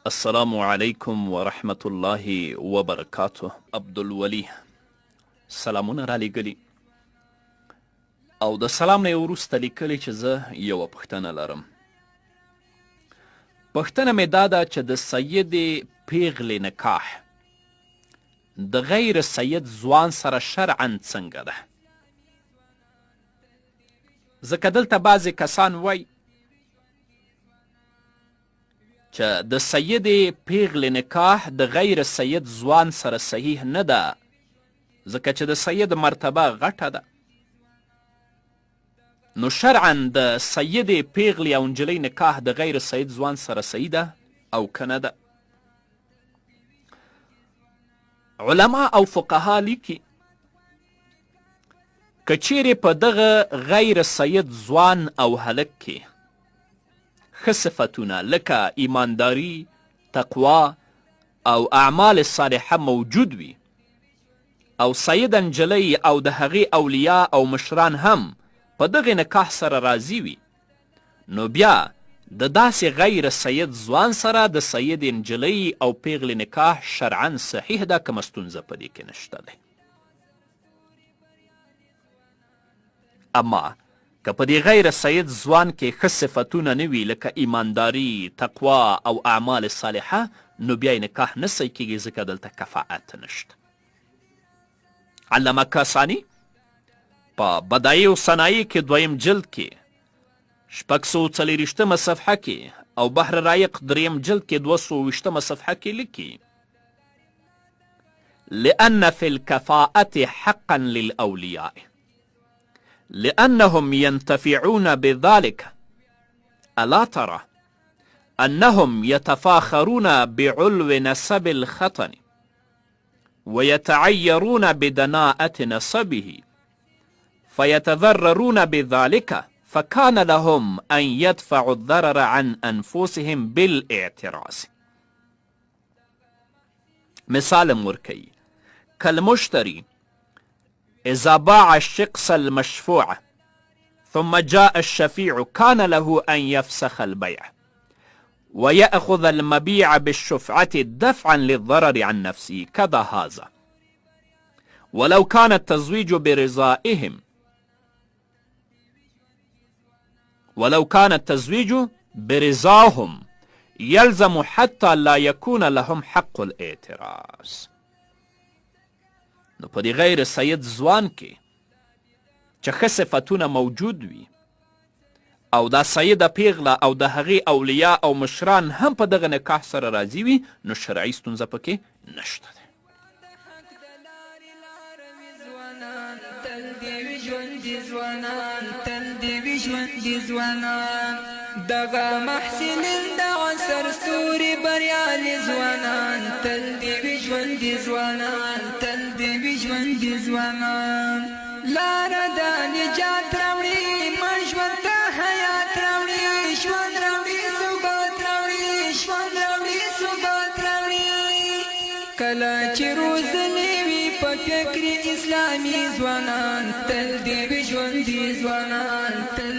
السلام علیکم ورحمت الله وبرکاته. عبدالولي سلامونه را لیږلي او د سلام نه یې وروسته لیکلي چې زه یوه پوښتنه لرم. پوښتنه مې دا ده چې د سید پیغلې نکاح د غیر سید ځوان سره شرعا څنګه ده؟ ځکه دلته بعضې کسان وایي چې د سید پیغلې نکاح د غیر سید ځوان سره صحیح نه ده، ځکه چې د سید مرتبه غټه ده. نو شرعا د سید پیغلې او نجلۍ نکاح د غیر سید ځوان سره صحیح ده او که نه ده؟ علما او فقها لیکي که چیرې په دغه غیر سید ځوان او هلک کې ښه صفتونه لکه ایمانداري، تقوا او اعمال صالحه موجود وي او سیده نجلۍ او د هغې اولیا او مشران هم په دغې نکاح سره راضي وي، نو بیا د داسې غیر سید ځوان سره د سید نجلۍ او پیغلې نکاح شرعا صحیح ده، کومه ستونزه په دې کې نشته دی. اما که په دې غیر سید ځوان کې ښه صفتونه نه وي لکه ایمانداري، تقوا او اعمال صالحه، نو بیا یې نکاح نه صحیح کیږي، ځکه دلته کفاءت نشته. علامه کاسانی په بدایع و صنایع کې 2 جلد کې 640 صفحه کې او بحر رایق 3 جلد کې 220 صفحه کې لیکي لأن في الكفاءة حقا للأولياء لأنهم ينتفعون بذلك. ألا ترى أنهم يتفاخرون بعلو نسب الخطن ويتعيرون بدناءة نسبه فيتضررون بذلك، فكان لهم أن يدفعوا الضرر عن أنفسهم بالاعتراض. مثال ورکوي كالمشتري إذا باع الشقص المشفوع ثم جاء الشفيع كان له أن يفسخ البيع ويأخذ المبيع بالشفعة دفعا للضرر عن نفسه، كذا هذا ولو كان التزويج برضاهم يلزم حتى لا يكون لهم حق الاعتراض. نو په دې غیر سید ځوان کې چې ښه صفتونه موجود وي او دا سیده پیغله او د هغې اولیا او مشران هم په دغه نکاح سره راضي وي، نو شرعي ستونزه پکې نشته ده. دغه محسنین د عصر ستوري بریالي ځوانان، تل دې وي ژوندي ځوانان، تل دې وي ژوندي ځوانان. لاره د نجات راوړي، مړ ژوند ته حیات راوړي، ژوند راوړي ثبات راوړي، ژوند راوړي ثبات راوړي. کله چې روزلې وي په فکر اسلامي ځوانان، تل دې وي ژوندي ځوانان، تل